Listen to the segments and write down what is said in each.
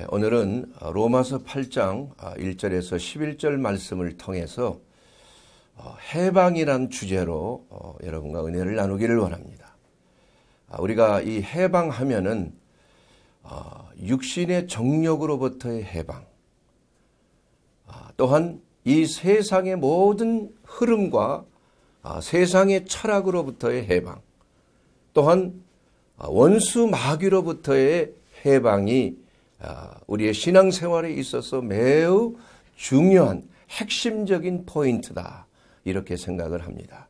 오늘은 로마서 8장 1절에서 11절 말씀을 통해서 해방이란 주제로 여러분과 은혜를 나누기를 원합니다. 우리가 이 해방하면은 육신의 정욕으로부터의 해방, 또한 이 세상의 모든 흐름과 세상의 철학으로부터의 해방, 또한 원수 마귀로부터의 해방이 우리의 신앙생활에 있어서 매우 중요한 핵심적인 포인트다, 이렇게 생각을 합니다.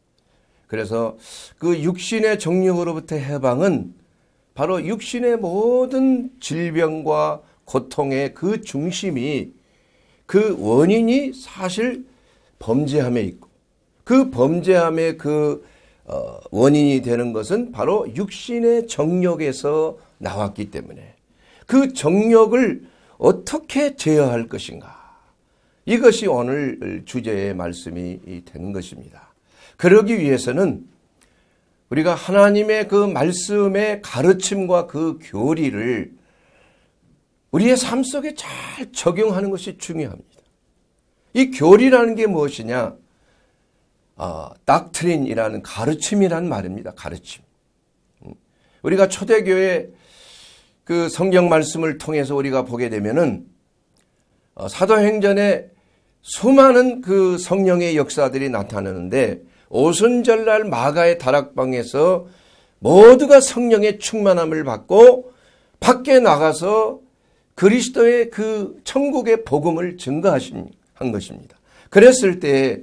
그래서 그 육신의 정욕으로부터의 해방은 바로 육신의 모든 질병과 고통의 그 중심이, 그 원인이 사실 범죄함에 있고, 그 범죄함의 그 원인이 되는 것은 바로 육신의 정욕에서 나왔기 때문에 그 정욕을 어떻게 제어할 것인가, 이것이 오늘 주제의 말씀이 되는 것입니다. 그러기 위해서는 우리가 하나님의 그 말씀의 가르침과 그 교리를 우리의 삶 속에 잘 적용하는 것이 중요합니다. 이 교리라는 게 무엇이냐? 닥트린이라는 가르침이란 말입니다. 가르침. 우리가 초대교회 그 성경 말씀을 통해서 우리가 보게 되면은 사도행전에 수많은 그 성령의 역사들이 나타나는데, 오순절날 마가의 다락방에서 모두가 성령의 충만함을 받고 밖에 나가서 그리스도의 그 천국의 복음을 증거한 것입니다. 그랬을 때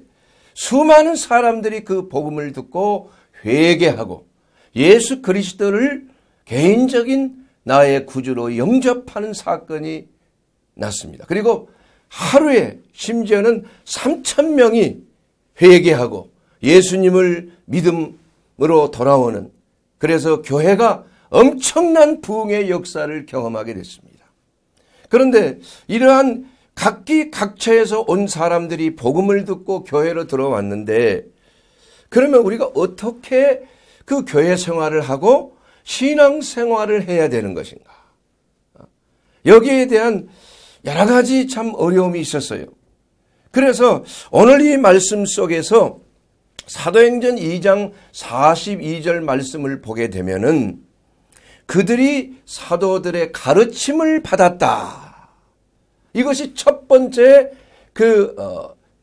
수많은 사람들이 그 복음을 듣고 회개하고 예수 그리스도를 개인적인 나의 구주로 영접하는 사건이 났습니다. 그리고 하루에 심지어는 3,000명이 회개하고 예수님을 믿음으로 돌아오는, 그래서 교회가 엄청난 부흥의 역사를 경험하게 됐습니다. 그런데 이러한 각기 각처에서 온 사람들이 복음을 듣고 교회로 들어왔는데, 그러면 우리가 어떻게 그 교회 생활을 하고 신앙 생활을 해야 되는 것인가? 여기에 대한 여러 가지 참 어려움이 있었어요. 그래서 오늘 이 말씀 속에서 사도행전 2장 42절 말씀을 보게 되면은 그들이 사도들의 가르침을 받았다. 이것이 첫 번째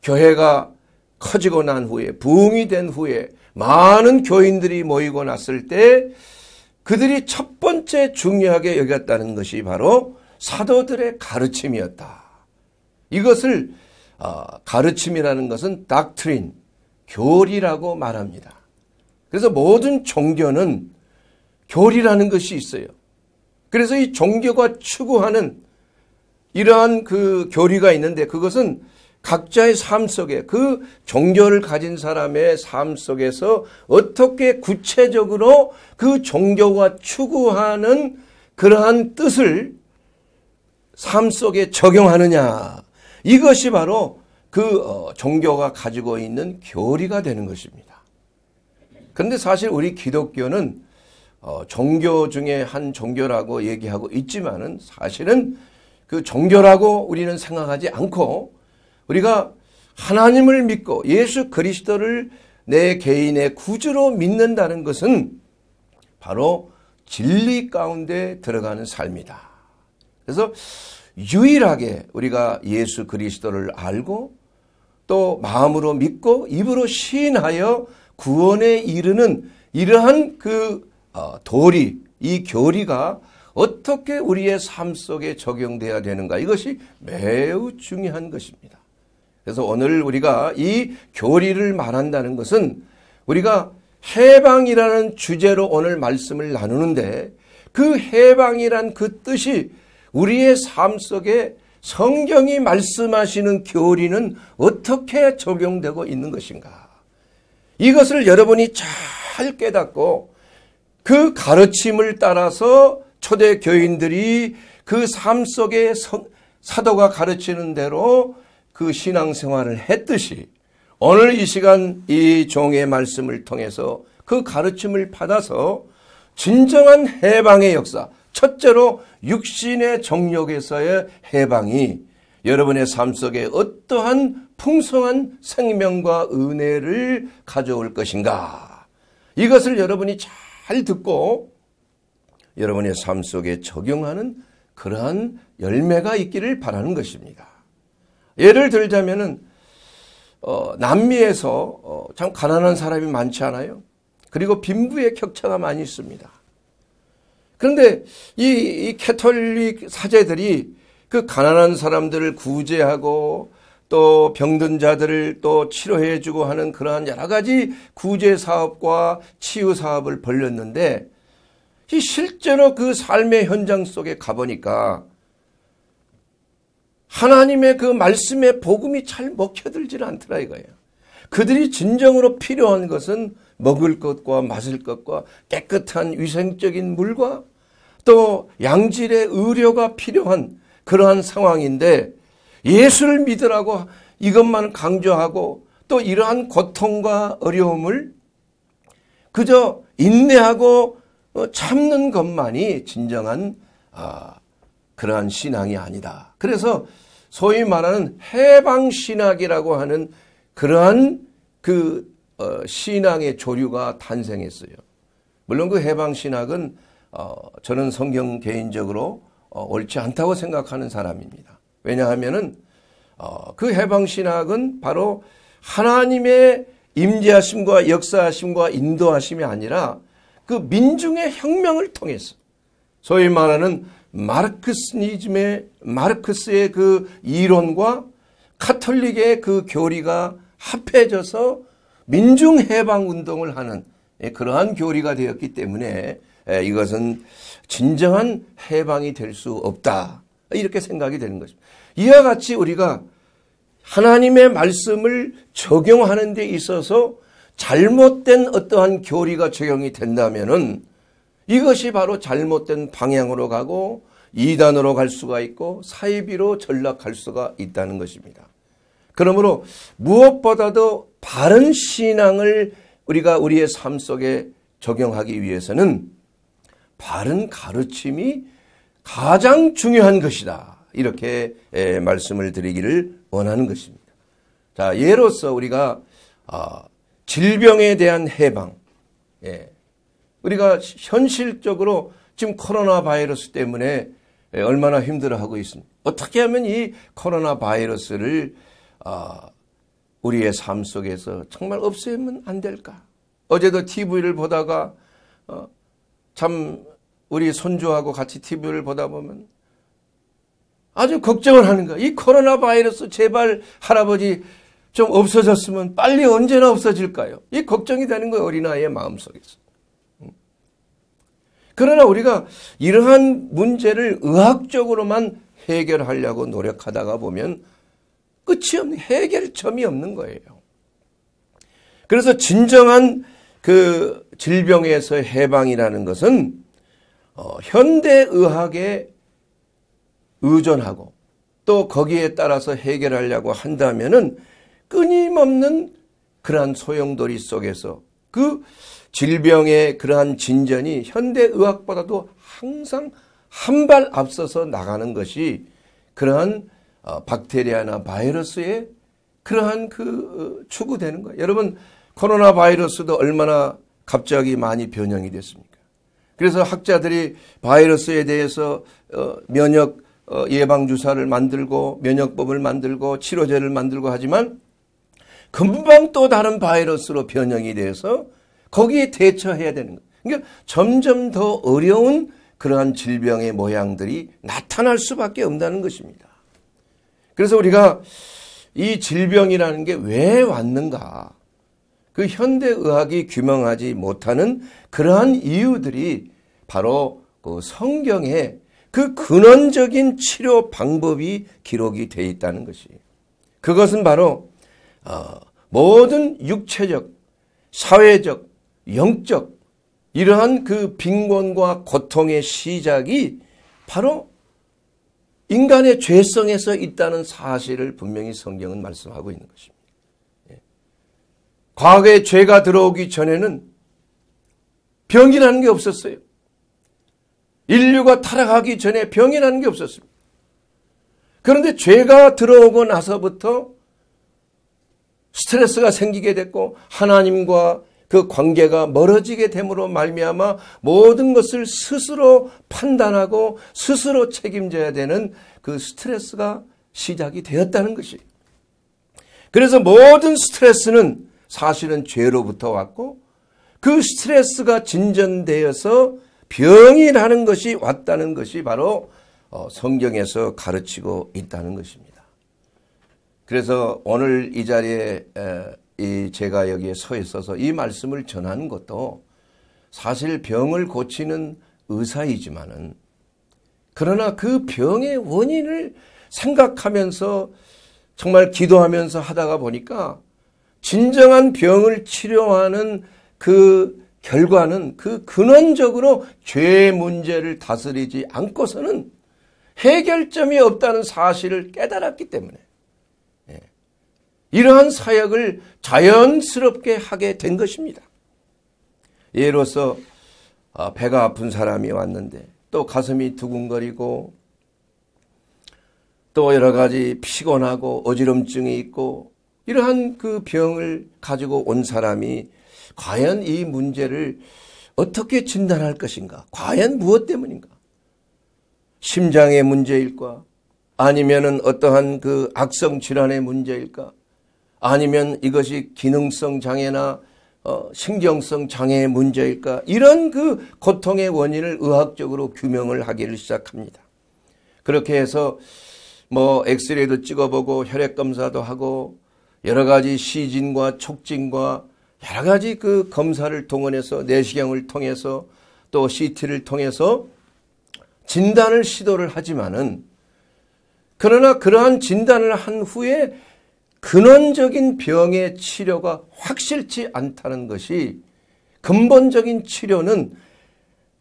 교회가 커지고 난 후에, 부흥이 된 후에 많은 교인들이 모이고 났을 때 그들이 첫 번째 중요하게 여겼다는 것이 바로 사도들의 가르침이었다. 이것을 가르침이라는 것은 닥트린, 교리라고 말합니다. 그래서 모든 종교는 교리라는 것이 있어요. 그래서 이 종교가 추구하는 이러한 그 교리가 있는데, 그것은 각자의 삶 속에, 그 종교를 가진 사람의 삶 속에서 어떻게 구체적으로 그 종교가 추구하는 그러한 뜻을 삶 속에 적용하느냐, 이것이 바로 그 종교가 가지고 있는 교리가 되는 것입니다. 그런데 사실 우리 기독교는 종교 중에 한 종교라고 얘기하고 있지만은 사실은 그 종교라고 우리는 생각하지 않고, 우리가 하나님을 믿고 예수 그리스도를 내 개인의 구주로 믿는다는 것은 바로 진리 가운데 들어가는 삶이다. 그래서 유일하게 우리가 예수 그리스도를 알고 또 마음으로 믿고 입으로 시인하여 구원에 이르는 이러한 그 도리, 이 교리가 어떻게 우리의 삶 속에 적용돼야 되는가, 이것이 매우 중요한 것입니다. 그래서 오늘 우리가 이 교리를 말한다는 것은 우리가 해방이라는 주제로 오늘 말씀을 나누는데, 그 해방이란 그 뜻이 우리의 삶 속에 성경이 말씀하시는 교리는 어떻게 적용되고 있는 것인가, 이것을 여러분이 잘 깨닫고 그 가르침을 따라서 초대 교인들이 그 삶 속에 사도가 가르치는 대로 그 신앙생활을 했듯이, 오늘 이 시간 이 종의 말씀을 통해서 그 가르침을 받아서 진정한 해방의 역사, 첫째로 육신의 정욕에서의 해방이 여러분의 삶 속에 어떠한 풍성한 생명과 은혜를 가져올 것인가. 이것을 여러분이 잘 듣고 여러분의 삶 속에 적용하는 그러한 열매가 있기를 바라는 것입니다. 예를 들자면은 남미에서 참 가난한 사람이 많지 않아요? 그리고 빈부의 격차가 많이 있습니다. 그런데 이 캐톨릭 사제들이 그 가난한 사람들을 구제하고 또 병든 자들을 또 치료해주고 하는 그러한 여러 가지 구제 사업과 치유 사업을 벌였는데 실제로 그 삶의 현장 속에 가보니까 하나님의 그 말씀의 복음이 잘 먹혀들지는 않더라 이거예요. 그들이 진정으로 필요한 것은 먹을 것과 마실 것과 깨끗한 위생적인 물과 또 양질의 의료가 필요한 그러한 상황인데 예수를 믿으라고 이것만 강조하고 또 이러한 고통과 어려움을 그저 인내하고 참는 것만이 진정한 그러한 신앙이 아니다. 그래서 소위 말하는 해방신학이라고 하는 그러한 그 신앙의 조류가 탄생했어요. 물론 그 해방신학은 저는 성경 개인적으로 옳지 않다고 생각하는 사람입니다. 왜냐하면은 그 해방신학은 바로 하나님의 임재하심과 역사하심과 인도하심이 아니라 그 민중의 혁명을 통해서 소위 말하는 마르크스의 그 이론과 카톨릭의 그 교리가 합해져서 민중 해방 운동을 하는 그러한 교리가 되었기 때문에 이것은 진정한 해방이 될 수 없다. 이렇게 생각이 되는 것입니다. 이와 같이 우리가 하나님의 말씀을 적용하는 데 있어서 잘못된 어떠한 교리가 적용이 된다면은 이것이 바로 잘못된 방향으로 가고 이단으로 갈 수가 있고 사이비로 전락할 수가 있다는 것입니다. 그러므로 무엇보다도 바른 신앙을 우리가 우리의 삶 속에 적용하기 위해서는 바른 가르침이 가장 중요한 것이다. 이렇게 말씀을 드리기를 원하는 것입니다. 자, 예로서 우리가 질병에 대한 해방, 우리가 현실적으로 지금 코로나 바이러스 때문에 얼마나 힘들어하고 있습니다. 어떻게 하면 이 코로나 바이러스를 우리의 삶 속에서 정말 없애면 안 될까? 어제도 TV를 보다가 참 우리 손주하고 같이 TV를 보다 보면 아주 걱정을 하는 거야. 이 코로나 바이러스 제발 할아버지 좀 없어졌으면 빨리 언제나 없어질까요? 이 걱정이 되는 거예요. 어린아이의 마음속에서. 그러나 우리가 이러한 문제를 의학적으로만 해결하려고 노력하다가 보면 끝이 없는, 해결점이 없는 거예요. 그래서 진정한 그 질병에서 해방이라는 것은 현대의학에 의존하고 또 거기에 따라서 해결하려고 한다면은 끊임없는 그러한 소용돌이 속에서 그 질병의 그러한 진전이 현대의학보다도 항상 한 발 앞서서 나가는 것이 그러한 박테리아나 바이러스의 그러한 그 추구되는 거예요. 여러분 코로나 바이러스도 얼마나 갑자기 많이 변형이 됐습니까? 그래서 학자들이 바이러스에 대해서 면역 예방주사를 만들고 면역법을 만들고 치료제를 만들고 하지만 금방 또 다른 바이러스로 변형이 돼서 거기에 대처해야 되는 거예요. 그러니까 점점 더 어려운 그러한 질병의 모양들이 나타날 수밖에 없다는 것입니다. 그래서 우리가 이 질병이라는 게 왜 왔는가? 그 현대의학이 규명하지 못하는 그러한 이유들이 바로 그 성경에 그 근원적인 치료 방법이 기록이 되어 있다는 것이에요. 그것은 바로 모든 육체적, 사회적, 영적 이러한 그 빈곤과 고통의 시작이 바로 인간의 죄성에서 있다는 사실을 분명히 성경은 말씀하고 있는 것입니다. 과거에 죄가 들어오기 전에는 병이라는 게 없었어요. 인류가 타락하기 전에 병이라는 게 없었습니다. 그런데 죄가 들어오고 나서부터 스트레스가 생기게 됐고 하나님과 그 관계가 멀어지게 됨으로 말미암아 모든 것을 스스로 판단하고 스스로 책임져야 되는 그 스트레스가 시작이 되었다는 것이. 그래서 모든 스트레스는 사실은 죄로부터 왔고 그 스트레스가 진전되어서 병이라는 것이 왔다는 것이 바로 성경에서 가르치고 있다는 것입니다. 그래서 오늘 이 자리에 제가 여기에 서 있어서 이 말씀을 전하는 것도 사실 병을 고치는 의사이지만은 그러나 그 병의 원인을 생각하면서 정말 기도하면서 하다가 보니까 진정한 병을 치료하는 그 결과는 그 근원적으로 죄의 문제를 다스리지 않고서는 해결점이 없다는 사실을 깨달았기 때문에 이러한 사역을 자연스럽게 하게 된 것입니다. 예로서 배가 아픈 사람이 왔는데 또 가슴이 두근거리고 또 여러 가지 피곤하고 어지럼증이 있고 이러한 그 병을 가지고 온 사람이 과연 이 문제를 어떻게 진단할 것인가? 과연 무엇 때문인가? 심장의 문제일까? 아니면은 어떠한 그 악성 질환의 문제일까? 아니면 이것이 기능성 장애나 신경성 장애의 문제일까? 이런 그 고통의 원인을 의학적으로 규명을 하기를 시작합니다. 그렇게 해서 뭐 엑스레이도 찍어보고 혈액 검사도 하고 여러 가지 시진과 촉진과 여러 가지 그 검사를 동원해서 내시경을 통해서 또 CT를 통해서 진단을 시도를 하지만은 그러나 그러한 진단을 한 후에 근원적인 병의 치료가 확실치 않다는 것이 근본적인 치료는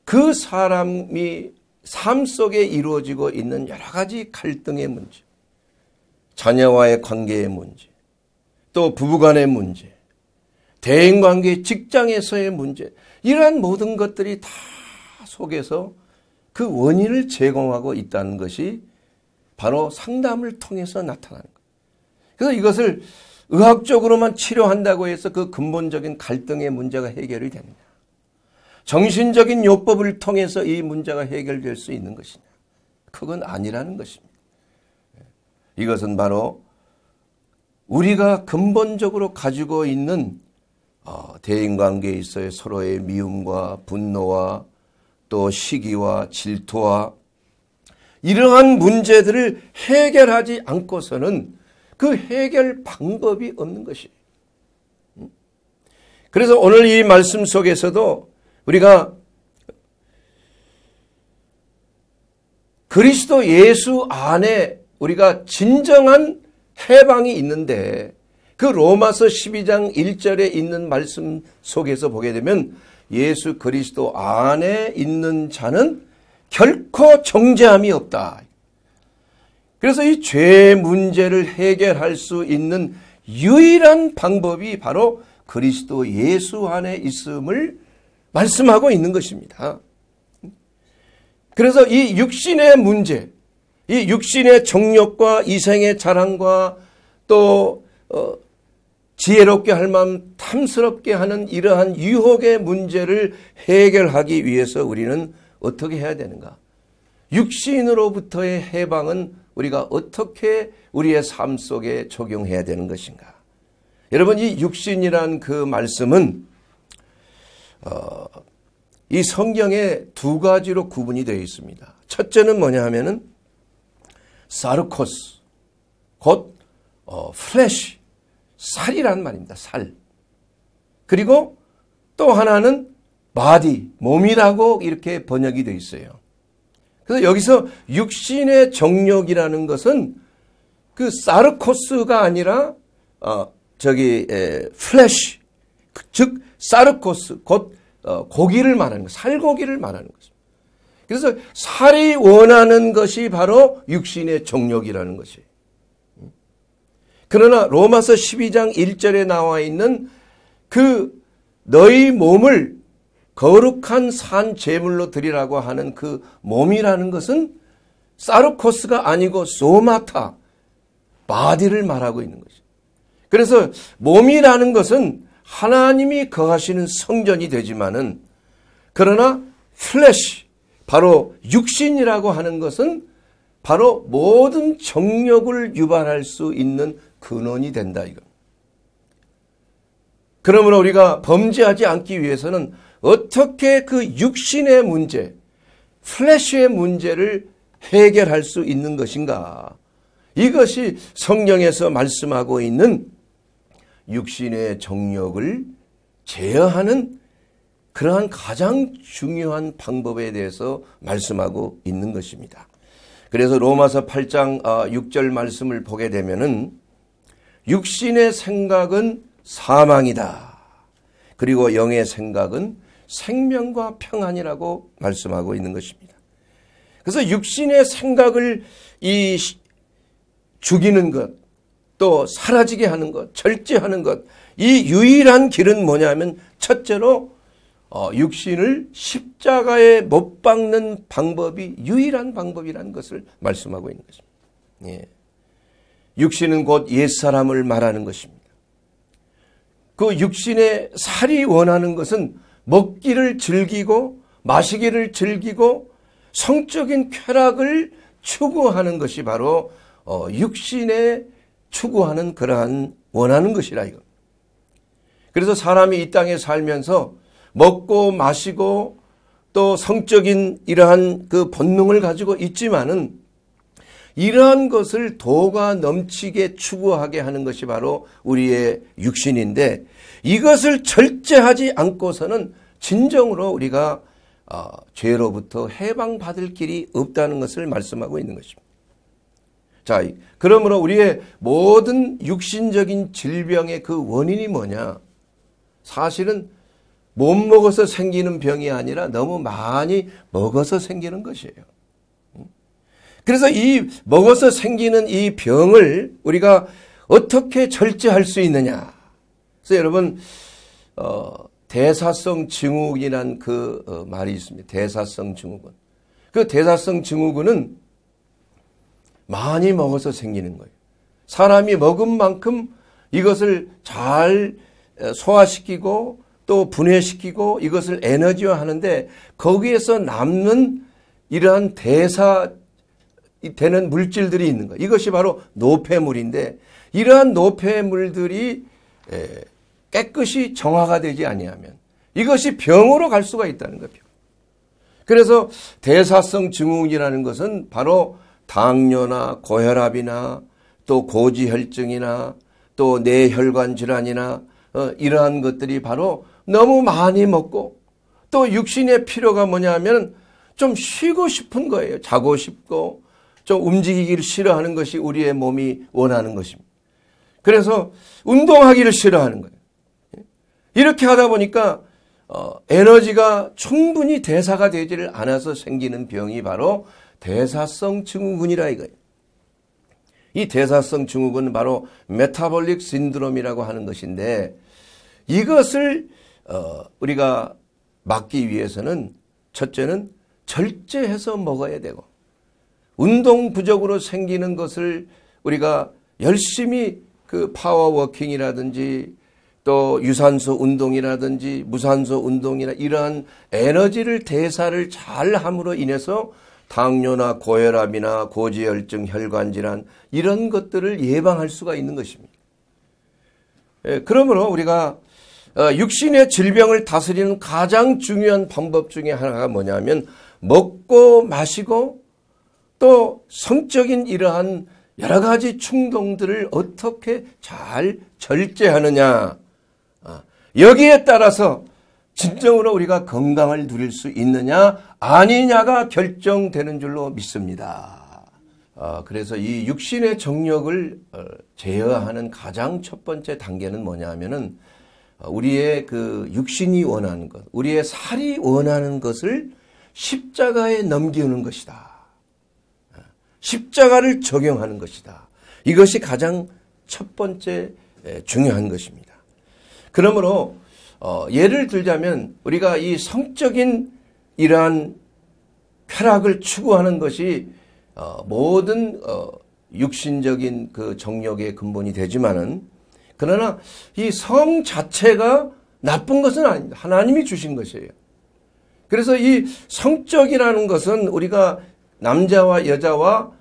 그 사람이 삶 속에 이루어지고 있는 여러 가지 갈등의 문제, 자녀와의 관계의 문제, 또 부부간의 문제, 대인관계 직장에서의 문제, 이러한 모든 것들이 다 속에서 그 원인을 제공하고 있다는 것이 바로 상담을 통해서 나타나는 거예요. 그래서 이것을 의학적으로만 치료한다고 해서 그 근본적인 갈등의 문제가 해결이 되느냐? 정신적인 요법을 통해서 이 문제가 해결될 수 있는 것이냐? 그건 아니라는 것입니다. 이것은 바로 우리가 근본적으로 가지고 있는 대인관계에 있어서 서로의 미움과 분노와 또 시기와 질투와 이러한 문제들을 해결하지 않고서는 그 해결 방법이 없는 것이에요. 그래서 오늘 이 말씀 속에서도 우리가 그리스도 예수 안에 우리가 진정한 해방이 있는데 그 로마서 12장 1절에 있는 말씀 속에서 보게 되면 예수 그리스도 안에 있는 자는 결코 정죄함이 없다. 그래서 이 죄 문제를 해결할 수 있는 유일한 방법이 바로 그리스도 예수 안에 있음을 말씀하고 있는 것입니다. 그래서 이 육신의 문제, 이 육신의 정욕과 이생의 자랑과 또 지혜롭게 할 마음 탐스럽게 하는 이러한 유혹의 문제를 해결하기 위해서 우리는 어떻게 해야 되는가? 육신으로부터의 해방은 우리가 어떻게 우리의 삶 속에 적용해야 되는 것인가? 여러분, 이 육신이란 그 말씀은 이 성경에 두 가지로 구분이 되어 있습니다. 첫째는 뭐냐 하면은 사르코스, 곧 플래시, 살이란 말입니다. 살. 그리고 또 하나는 바디, 몸이라고 이렇게 번역이 되어 있어요. 그래서 여기서 육신의 정욕이라는 것은 그 사르코스가 아니라 플래시, 즉 사르코스, 곧 고기를 말하는 것, 살고기를 말하는 것입니다. 그래서 살이 원하는 것이 바로 육신의 정욕이라는 것이에요. 그러나 로마서 12장 1절에 나와 있는 그 너희 몸을 거룩한 산 제물로 드리라고 하는 그 몸이라는 것은 사르코스가 아니고 소마타, 바디를 말하고 있는 것이죠. 그래서 몸이라는 것은 하나님이 거하시는 성전이 되지만은, 그러나 플래시, 바로 육신이라고 하는 것은 바로 모든 정욕을 유발할 수 있는 근원이 된다, 이거. 그러므로 우리가 범죄하지 않기 위해서는 어떻게 그 육신의 문제, 플래시의 문제를 해결할 수 있는 것인가? 이것이 성경에서 말씀하고 있는 육신의 정욕을 제어하는 그러한 가장 중요한 방법에 대해서 말씀하고 있는 것입니다. 그래서 로마서 8장 6절 말씀을 보게 되면은 육신의 생각은 사망이다. 그리고 영의 생각은 생명과 평안이라고 말씀하고 있는 것입니다. 그래서 육신의 생각을 죽이는 것, 또 사라지게 하는 것, 절제하는 것, 이 유일한 길은 뭐냐면 첫째로 육신을 십자가에 못 박는 방법이 유일한 방법이라는 것을 말씀하고 있는 것입니다. 예. 육신은 곧 옛사람을 말하는 것입니다. 그 육신의 살이 원하는 것은 먹기를 즐기고 마시기를 즐기고 성적인 쾌락을 추구하는 것이 바로 육신에 추구하는 그러한 원하는 것이라 이거. 그래서 사람이 이 땅에 살면서 먹고 마시고 또 성적인 이러한 그 본능을 가지고 있지만은 이러한 것을 도가 넘치게 추구하게 하는 것이 바로 우리의 육신인데, 이것을 절제하지 않고서는 진정으로 우리가 죄로부터 해방받을 길이 없다는 것을 말씀하고 있는 것입니다. 자, 그러므로 우리의 모든 육신적인 질병의 그 원인이 뭐냐? 사실은 못 먹어서 생기는 병이 아니라 너무 많이 먹어서 생기는 것이에요. 그래서 이 먹어서 생기는 이 병을 우리가 어떻게 절제할 수 있느냐? 그래서 여러분 대사성 증후군이란 그 말이 있습니다. 대사성 증후군. 그 대사성 증후군은 많이 먹어서 생기는 거예요. 사람이 먹은 만큼 이것을 잘 소화시키고 또 분해시키고 이것을 에너지화하는데 거기에서 남는 이러한 대사 되는 물질들이 있는 거예요. 이것이 바로 노폐물인데 이러한 노폐물들이 깨끗이 정화가 되지 아니하면 이것이 병으로 갈 수가 있다는 거예요. 그래서 대사성 증후군이라는 것은 바로 당뇨나 고혈압이나 또 고지혈증이나 또 뇌혈관 질환이나 이러한 것들이 바로 너무 많이 먹고 또 육신의 필요가 뭐냐면 좀 쉬고 싶은 거예요. 자고 싶고 좀 움직이기를 싫어하는 것이 우리의 몸이 원하는 것입니다. 그래서 운동하기를 싫어하는 거예요. 이렇게 하다 보니까 에너지가 충분히 대사가 되지를 않아서 생기는 병이 바로 대사성 증후군이라 이거예요. 이 대사성 증후군은 바로 메타볼릭 신드롬이라고 하는 것인데 이것을 우리가 막기 위해서는 첫째는 절제해서 먹어야 되고 운동 부족으로 생기는 것을 우리가 열심히 그 파워워킹이라든지 또 유산소 운동이라든지 무산소 운동이나 이러한 에너지를 대사를 잘 함으로 인해서 당뇨나 고혈압이나 고지혈증, 혈관질환 이런 것들을 예방할 수가 있는 것입니다. 그러므로 우리가 육신의 질병을 다스리는 가장 중요한 방법 중에 하나가 뭐냐면 먹고 마시고 또 성적인 이러한 여러 가지 충동들을 어떻게 잘 절제하느냐. 여기에 따라서 진정으로 우리가 건강을 누릴 수 있느냐 아니냐가 결정되는 줄로 믿습니다. 그래서 이 육신의 정욕을 제어하는 가장 첫 번째 단계는 뭐냐 하면은 우리의 그 육신이 원하는 것, 우리의 살이 원하는 것을 십자가에 넘기는 것이다. 십자가를 적용하는 것이다. 이것이 가장 첫 번째 중요한 것입니다. 그러므로 예를 들자면 우리가 이 성적인 이러한 쾌락을 추구하는 것이 모든 육신적인 그 정욕의 근본이 되지만은, 그러나 이 성 자체가 나쁜 것은 아닙니다. 하나님이 주신 것이에요. 그래서 이 성적이라는 것은 우리가 남자와 여자와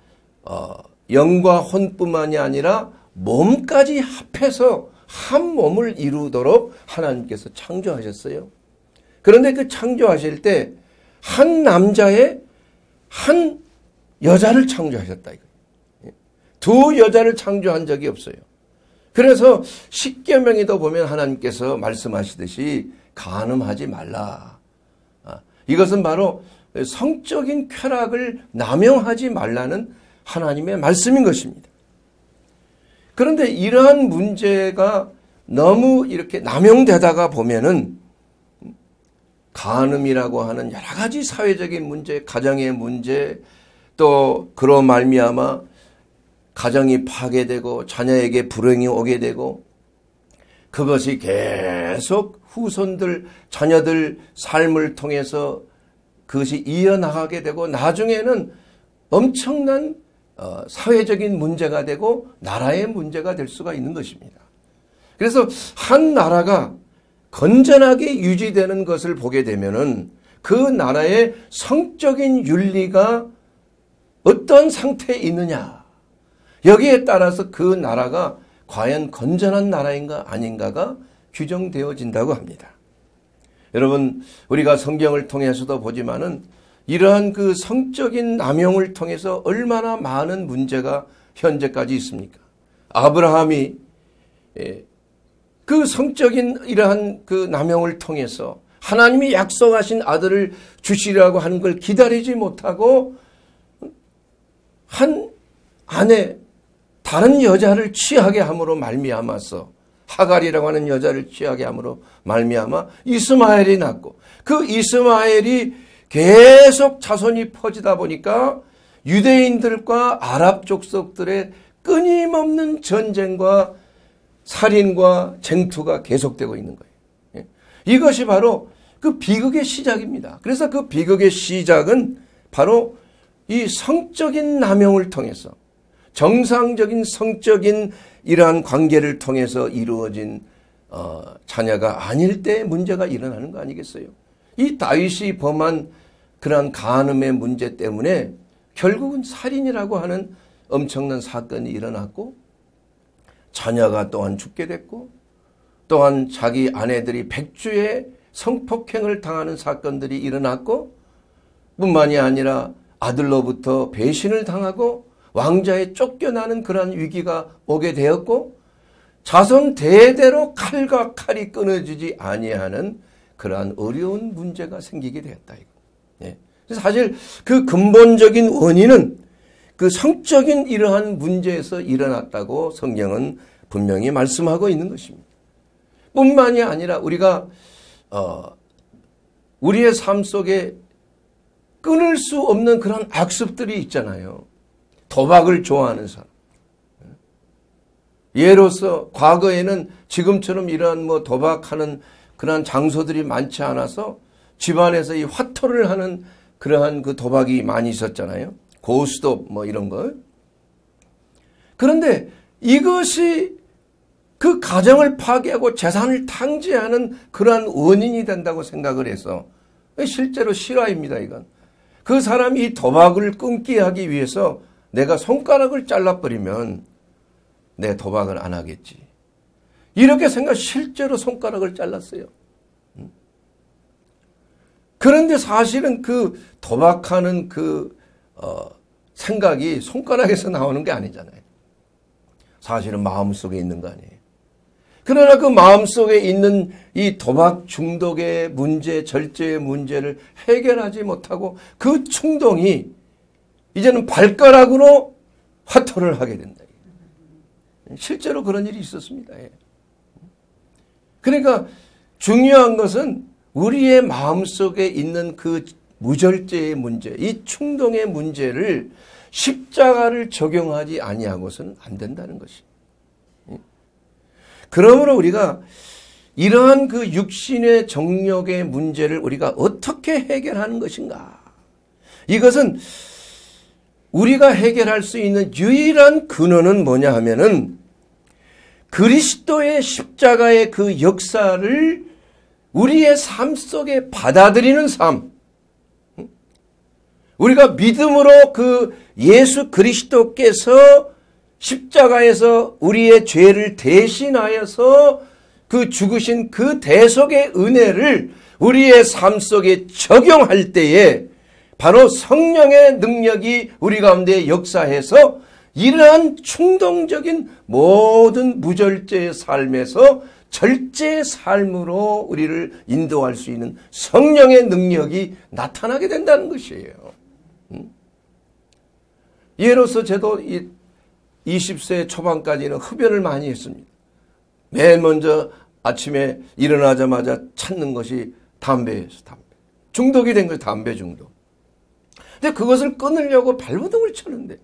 영과 혼뿐만이 아니라 몸까지 합해서 한 몸을 이루도록 하나님께서 창조하셨어요. 그런데 그 창조하실 때 한 남자에 한 여자를 창조하셨다 이거예요. 두 여자를 창조한 적이 없어요. 그래서 십계명에도 보면 하나님께서 말씀하시듯이 간음하지 말라. 이것은 바로 성적인 쾌락을 남용하지 말라는 하나님의 말씀인 것입니다. 그런데 이러한 문제가 너무 이렇게 남용되다가 보면은 간음이라고 하는 여러 가지 사회적인 문제, 가정의 문제, 또 그로 말미암아 가정이 파괴되고 자녀에게 불행이 오게 되고, 그것이 계속 후손들, 자녀들 삶을 통해서 그것이 이어나가게 되고 나중에는 엄청난 사회적인 문제가 되고 나라의 문제가 될 수가 있는 것입니다. 그래서 한 나라가 건전하게 유지되는 것을 보게 되면은 그 나라의 성적인 윤리가 어떤 상태에 있느냐, 여기에 따라서 그 나라가 과연 건전한 나라인가 아닌가가 규정되어진다고 합니다. 여러분, 우리가 성경을 통해서도 보지만은 이러한 그 성적인 남용을 통해서 얼마나 많은 문제가 현재까지 있습니까? 아브라함이 그 성적인 이러한 그 남용을 통해서 하나님이 약속하신 아들을 주시라고 하는 걸 기다리지 못하고 한 아내, 다른 여자를 취하게 함으로 말미암아서, 하갈이라고 하는 여자를 취하게 함으로 말미암아 이스마엘이 낳고, 그 이스마엘이 계속 자손이 퍼지다 보니까 유대인들과 아랍 족속들의 끊임없는 전쟁과 살인과 쟁투가 계속되고 있는 거예요. 이것이 바로 그 비극의 시작입니다. 그래서 그 비극의 시작은 바로 이 성적인 남용을 통해서, 정상적인 성적인 이러한 관계를 통해서 이루어진 자녀가 아닐 때 문제가 일어나는 거 아니겠어요? 이 다윗이 범한 그러한 간음의 문제 때문에 결국은 살인이라고 하는 엄청난 사건이 일어났고, 자녀가 또한 죽게 됐고, 또한 자기 아내들이 백주의 성폭행을 당하는 사건들이 일어났고, 뿐만이 아니라 아들로부터 배신을 당하고 왕자에 쫓겨나는 그러한 위기가 오게 되었고, 자손 대대로 칼과 칼이 끊어지지 아니하는 그러한 어려운 문제가 생기게 되었다. 예. 그래서 사실 그 근본적인 원인은 그 성적인 이러한 문제에서 일어났다고 성경은 분명히 말씀하고 있는 것입니다. 뿐만이 아니라 우리가 우리의 삶 속에 끊을 수 없는 그런 악습들이 있잖아요. 도박을 좋아하는 사람. 예로서 과거에는 지금처럼 이러한 도박하는 그러한 장소들이 많지 않아서 집안에서 이 화토를 하는 그러한 그 도박이 많이 있었잖아요. 고스톱 이런 거. 그런데 이것이 그 가정을 파괴하고 재산을 탕진하는 그러한 원인이 된다고 생각을 해서, 실제로 실화입니다, 이건. 그 사람이 이 도박을 끊게 하기 위해서 내가 손가락을 잘라버리면 내 도박을 안 하겠지, 이렇게 실제로 손가락을 잘랐어요. 그런데 사실은 그 도박하는 그 생각이 손가락에서 나오는 게 아니잖아요. 사실은 마음속에 있는 거 아니에요. 그러나 그 마음속에 있는 이 도박 중독의 문제, 절제의 문제를 해결하지 못하고 그 충동이 이제는 발가락으로 화토를 하게 된다. 실제로 그런 일이 있었습니다. 그러니까 중요한 것은 우리의 마음속에 있는 그 무절제의 문제, 이 충동의 문제를 십자가를 적용하지 아니하고서는 안 된다는 것이. 그러므로 우리가 이러한 그 육신의 정욕의 문제를 우리가 어떻게 해결하는 것인가? 이것은 우리가 해결할 수 있는 유일한 근원은 뭐냐 하면은 그리스도의 십자가의 그 역사를 우리의 삶 속에 받아들이는 삶. 우리가 믿음으로 그 예수 그리스도께서 십자가에서 우리의 죄를 대신하여서 그 죽으신 그 대속의 은혜를 우리의 삶 속에 적용할 때에 바로 성령의 능력이 우리 가운데 역사해서 이러한 충동적인 모든 무절제의 삶에서 절제의 삶으로 우리를 인도할 수 있는 성령의 능력이 나타나게 된다는 것이에요. 예로서 저도 20세 초반까지는 흡연을 많이 했습니다. 맨 먼저 아침에 일어나자마자 찾는 것이 담배였어요. 담배. 중독이 된 거예요. 담배 중독. 근데 그것을 끊으려고 발버둥을 쳤는데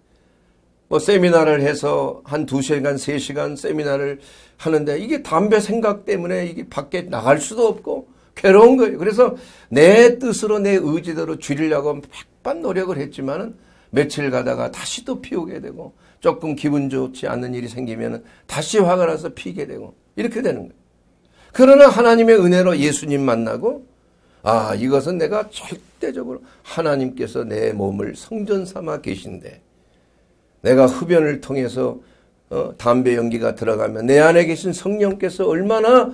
세미나를 해서 한 2시간, 3시간 세미나를 하는데 이게 담배 생각 때문에 이게 밖에 나갈 수도 없고 괴로운 거예요. 그래서 내 뜻으로 내 의지대로 줄이려고 백번 노력을 했지만은 며칠 가다가 다시 또 피우게 되고 조금 기분 좋지 않는 일이 생기면 다시 화가 나서 피게 되고 이렇게 되는 거예요. 그러나 하나님의 은혜로 예수님 만나고 이것은 내가 절대적으로 하나님께서 내 몸을 성전 삼아 계신데 내가 흡연을 통해서 담배 연기가 들어가면 내 안에 계신 성령께서 얼마나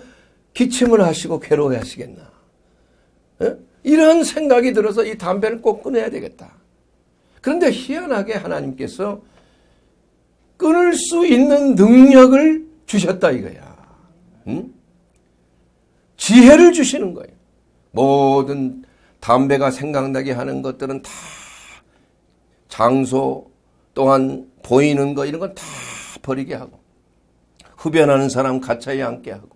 기침을 하시고 괴로워 하시겠나. 이런 생각이 들어서 이 담배를 꼭 끊어야 되겠다. 그런데 희한하게 하나님께서 끊을 수 있는 능력을 주셨다 이거야. 지혜를 주시는 거예요. 모든 담배가 생각나게 하는 것들은 다 장소 또한 보이는 거 이런 건 다 버리게 하고 흡연하는 사람 가차에 앉게 하고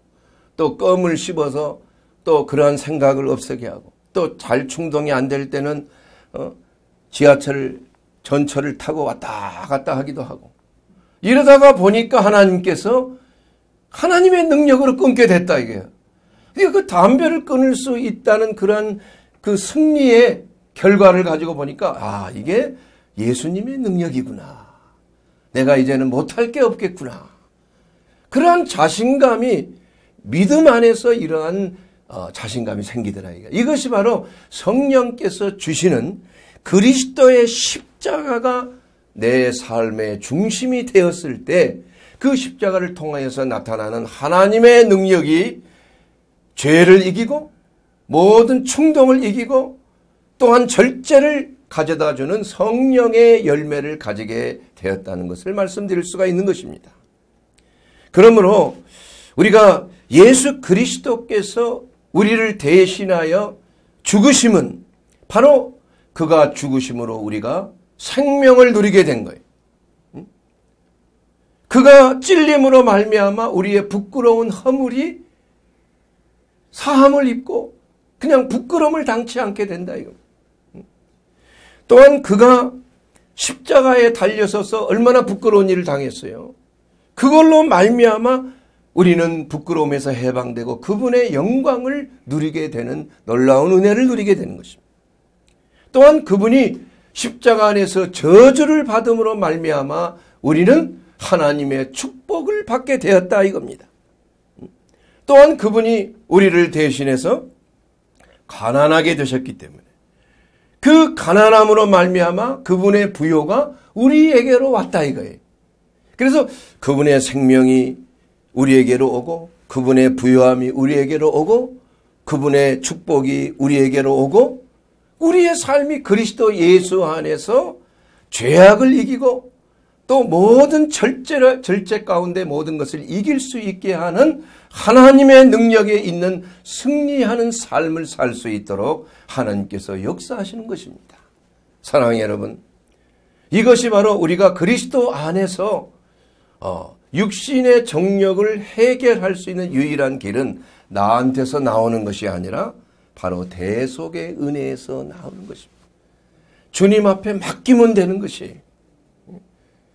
또 껌을 씹어서 또 그러한 생각을 없애게 하고 또 잘 충동이 안 될 때는 지하철 전철을 타고 왔다 갔다 하기도 하고 이러다가 보니까 하나님께서 하나님의 능력으로 끊게 됐다 이게요. 그러니까 그 담배를 끊을 수 있다는 그런 그 승리의 결과를 가지고 보니까 이게 예수님의 능력이구나. 내가 이제는 못할 게 없겠구나. 그러한 자신감이 믿음 안에서 이러한 자신감이 생기더라. 이것이 바로 성령께서 주시는 그리스도의 십자가가 내 삶의 중심이 되었을 때 그 십자가를 통하여서 나타나는 하나님의 능력이 죄를 이기고 모든 충동을 이기고 또한 절제를 가져다주는 성령의 열매를 가지게 되었다는 것을 말씀드릴 수가 있는 것입니다. 그러므로 우리가 예수 그리스도께서 우리를 대신하여 죽으심은 바로 그가 죽으심으로 우리가 생명을 누리게 된 거예요. 그가 찔림으로 말미암아 우리의 부끄러운 허물이 사함을 입고 그냥 부끄러움을 당치 않게 된다 이거. 또한 그가 십자가에 달려서서 얼마나 부끄러운 일을 당했어요. 그걸로 말미암아 우리는 부끄러움에서 해방되고 그분의 영광을 누리게 되는 놀라운 은혜를 누리게 되는 것입니다. 또한 그분이 십자가 안에서 저주를 받음으로 말미암아 우리는 하나님의 축복을 받게 되었다 이겁니다. 또한 그분이 우리를 대신해서 가난하게 되셨기 때문에 그 가난함으로 말미암아 그분의 부요가 우리에게로 왔다 이거예요. 그래서 그분의 생명이 우리에게로 오고 그분의 부요함이 우리에게로 오고 그분의 축복이 우리에게로 오고 우리의 삶이 그리스도 예수 안에서 죄악을 이기고 또 모든 절제 가운데 모든 것을 이길 수 있게 하는 하나님의 능력에 있는 승리하는 삶을 살 수 있도록 하나님께서 역사하시는 것입니다. 사랑하는 여러분, 이것이 바로 우리가 그리스도 안에서 육신의 정욕을 해결할 수 있는 유일한 길은 나한테서 나오는 것이 아니라 바로 대속의 은혜에서 나오는 것입니다. 주님 앞에 맡기면 되는 것이에요.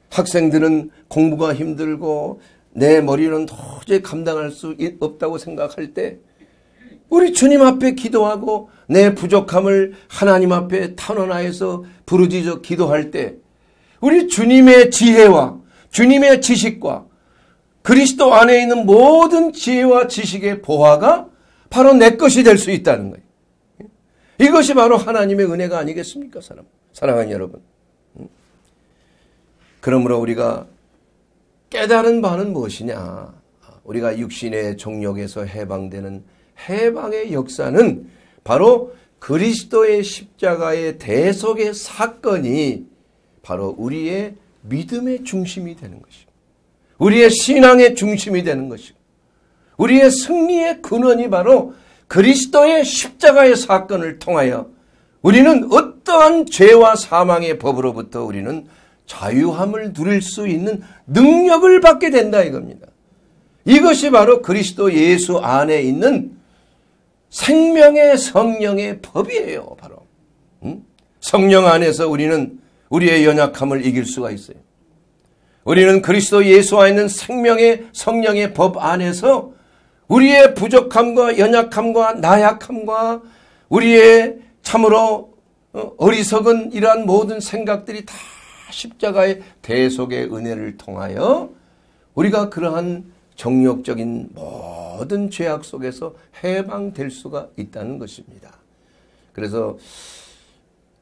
학생들은 공부가 힘들고 내 머리는 도저히 감당할 수 없다고 생각할 때 우리 주님 앞에 기도하고 내 부족함을 하나님 앞에 탄원하여서 부르짖어 기도할 때 우리 주님의 지혜와 주님의 지식과 그리스도 안에 있는 모든 지혜와 지식의 보화가 바로 내 것이 될 수 있다는 거예요. 이것이 바로 하나님의 은혜가 아니겠습니까? 사랑하는 여러분. 그러므로 우리가 깨달은 바는 무엇이냐? 우리가 육신의 정욕에서 해방되는 해방의 역사는 바로 그리스도의 십자가의 대속의 사건이 바로 우리의 믿음의 중심이 되는 것이고 우리의 신앙의 중심이 되는 것이고 우리의 승리의 근원이 바로 그리스도의 십자가의 사건을 통하여 우리는 어떠한 죄와 사망의 법으로부터 우리는 자유함을 누릴 수 있는 능력을 받게 된다 이겁니다. 이것이 바로 그리스도 예수 안에 있는 생명의 성령의 법이에요. 바로 성령 안에서 우리는 우리의 연약함을 이길 수가 있어요. 우리는 그리스도 예수 안에 있는 생명의 성령의 법 안에서 우리의 부족함과 연약함과 나약함과 우리의 참으로 어리석은 이러한 모든 생각들이 다 십자가의 대속의 은혜를 통하여 우리가 그러한 정욕적인 모든 죄악 속에서 해방될 수가 있다는 것입니다. 그래서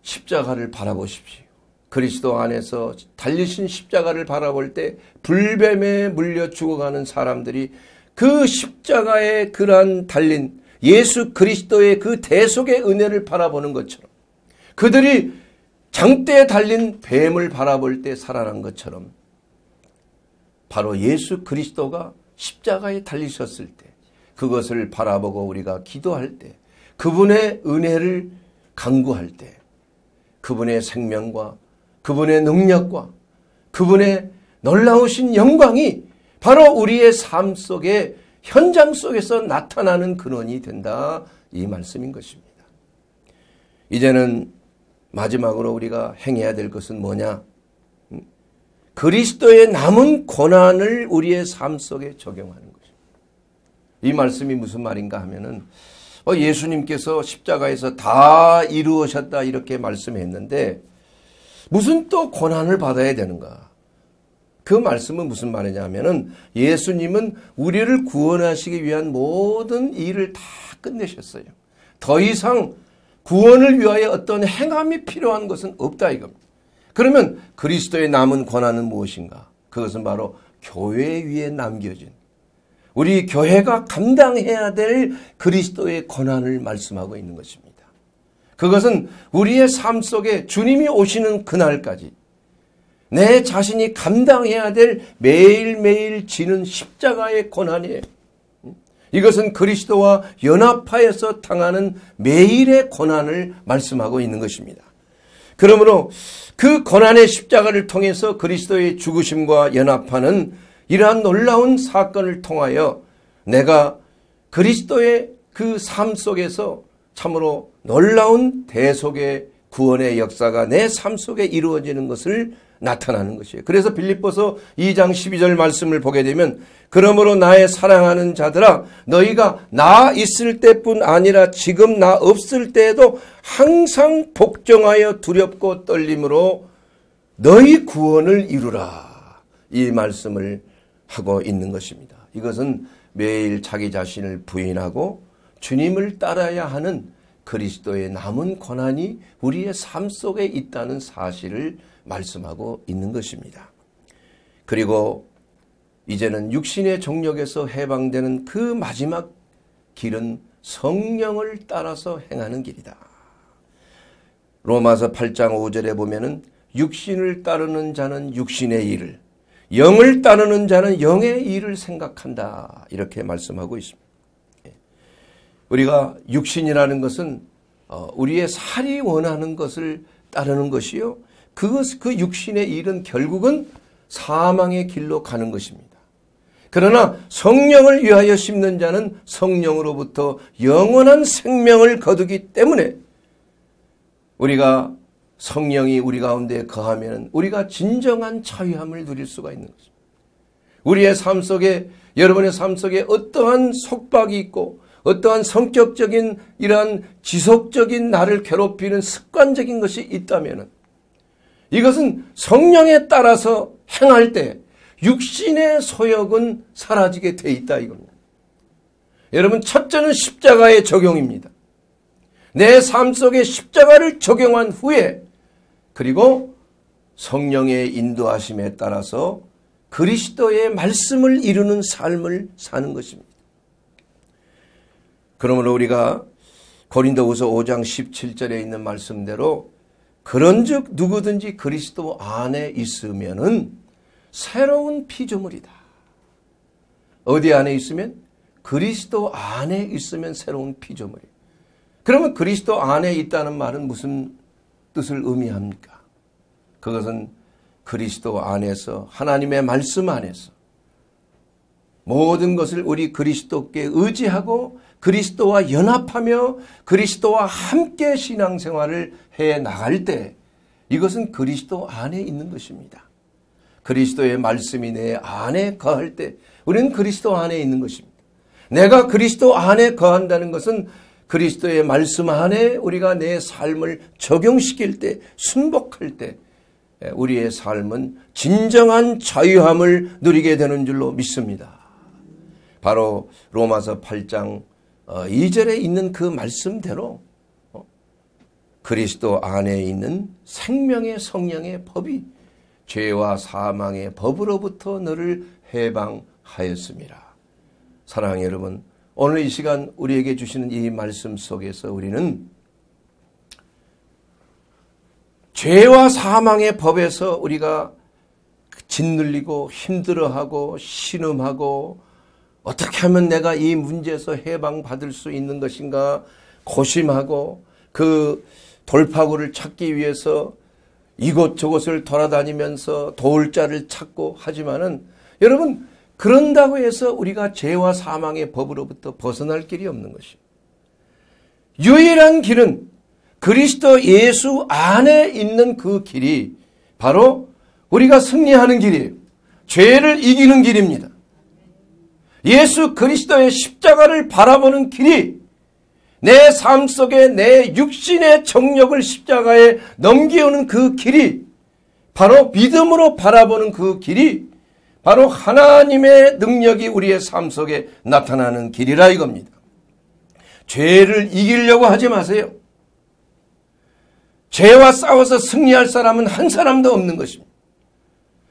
십자가를 바라보십시오. 그리스도 안에서 달리신 십자가를 바라볼 때 불뱀에 물려 죽어가는 사람들이 그 십자가의 그러한 달린 예수 그리스도의 그 대속의 은혜를 바라보는 것처럼 그들이 장대에 달린 뱀을 바라볼 때 살아난 것처럼 바로 예수 그리스도가 십자가에 달리셨을 때 그것을 바라보고 우리가 기도할 때 그분의 은혜를 간구할 때 그분의 생명과 그분의 능력과 그분의 놀라우신 영광이 바로 우리의 삶 속에 현장 속에서 나타나는 근원이 된다 이 말씀인 것입니다. 이제는 마지막으로 우리가 행해야 될 것은 뭐냐? 그리스도의 남은 고난을 우리의 삶 속에 적용하는 것입니다. 이 말씀이 무슨 말인가 하면은 예수님께서 십자가에서 다 이루어졌다 이렇게 말씀했는데 무슨 또 고난을 받아야 되는가? 그 말씀은 무슨 말이냐 하면은 예수님은 우리를 구원하시기 위한 모든 일을 다 끝내셨어요. 더 이상 구원을 위하여 어떤 행함이 필요한 것은 없다 이겁니다. 그러면 그리스도의 남은 고난은 무엇인가? 그것은 바로 교회 위에 남겨진 우리 교회가 감당해야 될 그리스도의 고난을 말씀하고 있는 것입니다. 그것은 우리의 삶 속에 주님이 오시는 그날까지 내 자신이 감당해야 될 매일매일 지는 십자가의 고난이에요. 이것은 그리스도와 연합하여서 당하는 매일의 고난을 말씀하고 있는 것입니다. 그러므로 그 고난의 십자가를 통해서 그리스도의 죽으심과 연합하는 이러한 놀라운 사건을 통하여 내가 그리스도의 그 삶 속에서 참으로 놀라운 대속의 구원의 역사가 내 삶 속에 이루어지는 것을 나타나는 것이에요. 그래서 빌립보서 2장 12절 말씀을 보게 되면 그러므로 나의 사랑하는 자들아 너희가 나 있을 때뿐 아니라 지금 나 없을 때에도 항상 복종하여 두렵고 떨림으로 너희 구원을 이루라. 이 말씀을 하고 있는 것입니다. 이것은 매일 자기 자신을 부인하고 주님을 따라야 하는 그리스도의 남은 고난이 우리의 삶 속에 있다는 사실을 말씀하고 있는 것입니다. 그리고 이제는 육신의 정욕에서 해방되는 그 마지막 길은 성령을 따라서 행하는 길이다. 로마서 8장 5절에 보면은 육신을 따르는 자는 육신의 일을, 영을 따르는 자는 영의 일을 생각한다. 이렇게 말씀하고 있습니다. 우리가 육신이라는 것은 우리의 살이 원하는 것을 따르는 것이요. 그 육신의 일은 결국은 사망의 길로 가는 것입니다. 그러나 성령을 위하여 심는 자는 성령으로부터 영원한 생명을 거두기 때문에 우리가 성령이 우리 가운데 거하면 우리가 진정한 자유함을 누릴 수가 있는 것입니다. 우리의 삶 속에, 여러분의 삶 속에 어떠한 속박이 있고 어떠한 성격적인 이러한 지속적인 나를 괴롭히는 습관적인 것이 있다면 이것은 성령에 따라서 행할 때 육신의 소욕은 사라지게 돼 있다 이겁니다. 여러분, 첫째는 십자가의 적용입니다. 내 삶 속에 십자가를 적용한 후에 그리고 성령의 인도하심에 따라서 그리스도의 말씀을 이루는 삶을 사는 것입니다. 그러므로 우리가 고린도후서 5장 17절에 있는 말씀대로 그런즉 누구든지 그리스도 안에 있으면은 새로운 피조물이다. 어디 안에 있으면? 그리스도 안에 있으면 새로운 피조물이에요. 그러면 그리스도 안에 있다는 말은 무슨 뜻을 의미합니까? 그것은 그리스도 안에서, 하나님의 말씀 안에서 모든 것을 우리 그리스도께 의지하고 그리스도와 연합하며 그리스도와 함께 신앙생활을 해 나갈 때 이것은 그리스도 안에 있는 것입니다. 그리스도의 말씀이 내 안에 거할 때 우리는 그리스도 안에 있는 것입니다. 내가 그리스도 안에 거한다는 것은 그리스도의 말씀 안에 우리가 내 삶을 적용시킬 때, 순복할 때 우리의 삶은 진정한 자유함을 누리게 되는 줄로 믿습니다. 바로 로마서 8장 2절에 있는 그 말씀대로 그리스도 안에 있는 생명의 성령의 법이 죄와 사망의 법으로부터 너를 해방하였습니다. 사랑하는 여러분, 오늘 이 시간 우리에게 주시는 이 말씀 속에서 우리는 죄와 사망의 법에서 우리가 짓눌리고 힘들어하고 신음하고 어떻게 하면 내가 이 문제에서 해방받을 수 있는 것인가 고심하고 그 돌파구를 찾기 위해서 이곳저곳을 돌아다니면서 도울 자를 찾고 하지만은 여러분, 그런다고 해서 우리가 죄와 사망의 법으로부터 벗어날 길이 없는 것입니다. 유일한 길은 그리스도 예수 안에 있는 그 길이 바로 우리가 승리하는 길이에요. 죄를 이기는 길입니다. 예수 그리스도의 십자가를 바라보는 길이 내 삶 속에 내 육신의 정욕을 십자가에 넘기우는 그 길이 바로 믿음으로 바라보는 그 길이 바로 하나님의 능력이 우리의 삶 속에 나타나는 길이라 이겁니다. 죄를 이기려고 하지 마세요. 죄와 싸워서 승리할 사람은 한 사람도 없는 것입니다.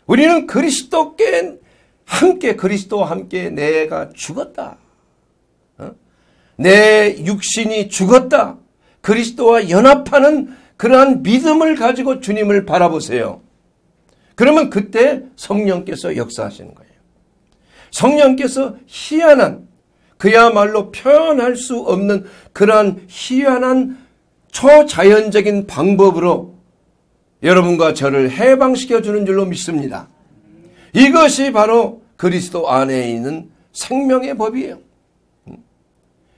우리는 그리스도께 함께, 그리스도와 함께 내가 죽었다. 내 육신이 죽었다. 그리스도와 연합하는 그러한 믿음을 가지고 주님을 바라보세요. 그러면 그때 성령께서 역사하시는 거예요. 성령께서 희한한, 그야말로 표현할 수 없는 그러한 희한한 초자연적인 방법으로 여러분과 저를 해방시켜 주는 줄로 믿습니다. 이것이 바로 그리스도 안에 있는 생명의 법이에요.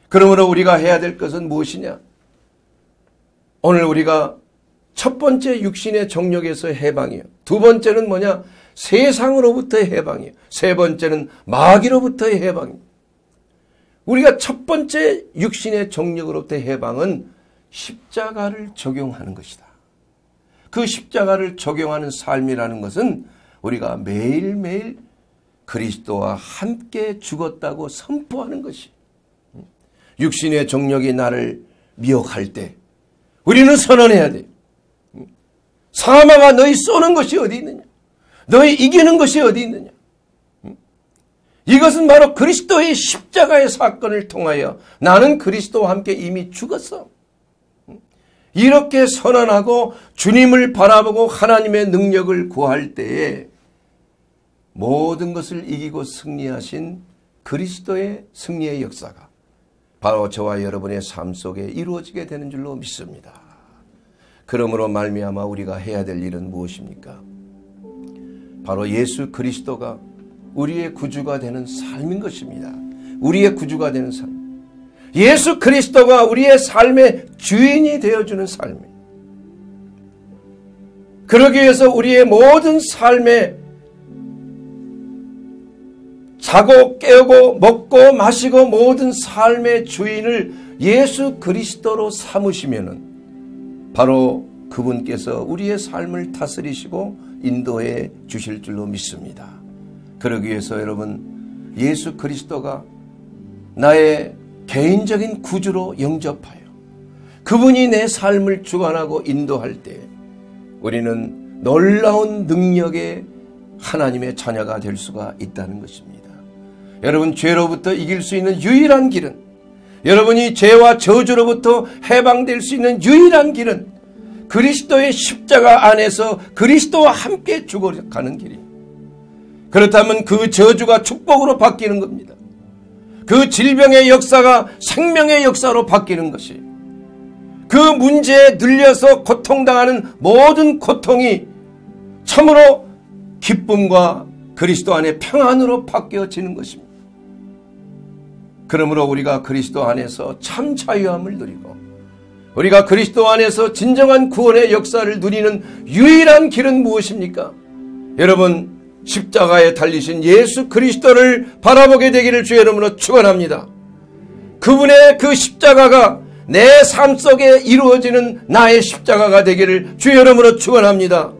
그러므로 우리가 해야 될 것은 무엇이냐? 오늘 우리가 첫 번째 육신의 정욕에서 해방이에요. 두 번째는 뭐냐? 세상으로부터의 해방이에요. 세 번째는 마귀로부터의 해방이에요. 우리가 첫 번째 육신의 정욕으로부터의 해방은 십자가를 적용하는 것이다. 그 십자가를 적용하는 삶이라는 것은 우리가 매일매일 그리스도와 함께 죽었다고 선포하는 것이, 육신의 정욕이 나를 미혹할 때 우리는 선언해야 돼요. 사망아, 너희 쏘는 것이 어디 있느냐? 너희 이기는 것이 어디 있느냐? 이것은 바로 그리스도의 십자가의 사건을 통하여 나는 그리스도와 함께 이미 죽었어. 이렇게 선언하고 주님을 바라보고 하나님의 능력을 구할 때에 모든 것을 이기고 승리하신 그리스도의 승리의 역사가 바로 저와 여러분의 삶 속에 이루어지게 되는 줄로 믿습니다. 그러므로 말미암아 우리가 해야 될 일은 무엇입니까? 바로 예수 그리스도가 우리의 구주가 되는 삶인 것입니다. 우리의 구주가 되는 삶. 예수 그리스도가 우리의 삶의 주인이 되어주는 삶이에요. 그러기 위해서 우리의 모든 삶의 자고 깨우고 먹고 마시고 모든 삶의 주인을 예수 그리스도로 삼으시면은 바로 그분께서 우리의 삶을 다스리시고 인도해 주실 줄로 믿습니다. 그러기 위해서 여러분, 예수 그리스도가 나의 개인적인 구주로 영접하여 그분이 내 삶을 주관하고 인도할 때 우리는 놀라운 능력의 하나님의 자녀가 될 수가 있다는 것입니다. 여러분, 죄로부터 이길 수 있는 유일한 길은, 여러분이 죄와 저주로부터 해방될 수 있는 유일한 길은 그리스도의 십자가 안에서 그리스도와 함께 죽어가는 길이에요. 그렇다면 그 저주가 축복으로 바뀌는 겁니다. 그 질병의 역사가 생명의 역사로 바뀌는 것이, 그 문제에 눌려서 고통당하는 모든 고통이 참으로 기쁨과 그리스도 안에 평안으로 바뀌어지는 것입니다. 그러므로 우리가 그리스도 안에서 참 자유함을 누리고 우리가 그리스도 안에서 진정한 구원의 역사를 누리는 유일한 길은 무엇입니까? 여러분, 십자가에 달리신 예수 그리스도를 바라보게 되기를 주의 이름으로 축원합니다. 그분의 그 십자가가 내 삶 속에 이루어지는 나의 십자가가 되기를 주의 이름으로 축원합니다.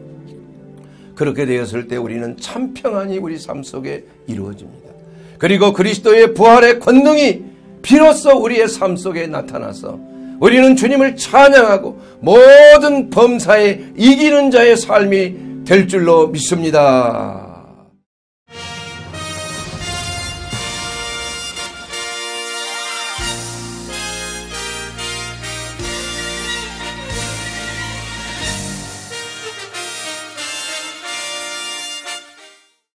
그렇게 되었을 때 우리는 참 평안이 우리 삶 속에 이루어집니다. 그리고 그리스도의 부활의 권능이 비로소 우리의 삶 속에 나타나서 우리는 주님을 찬양하고 모든 범사에 이기는 자의 삶이 될 줄로 믿습니다.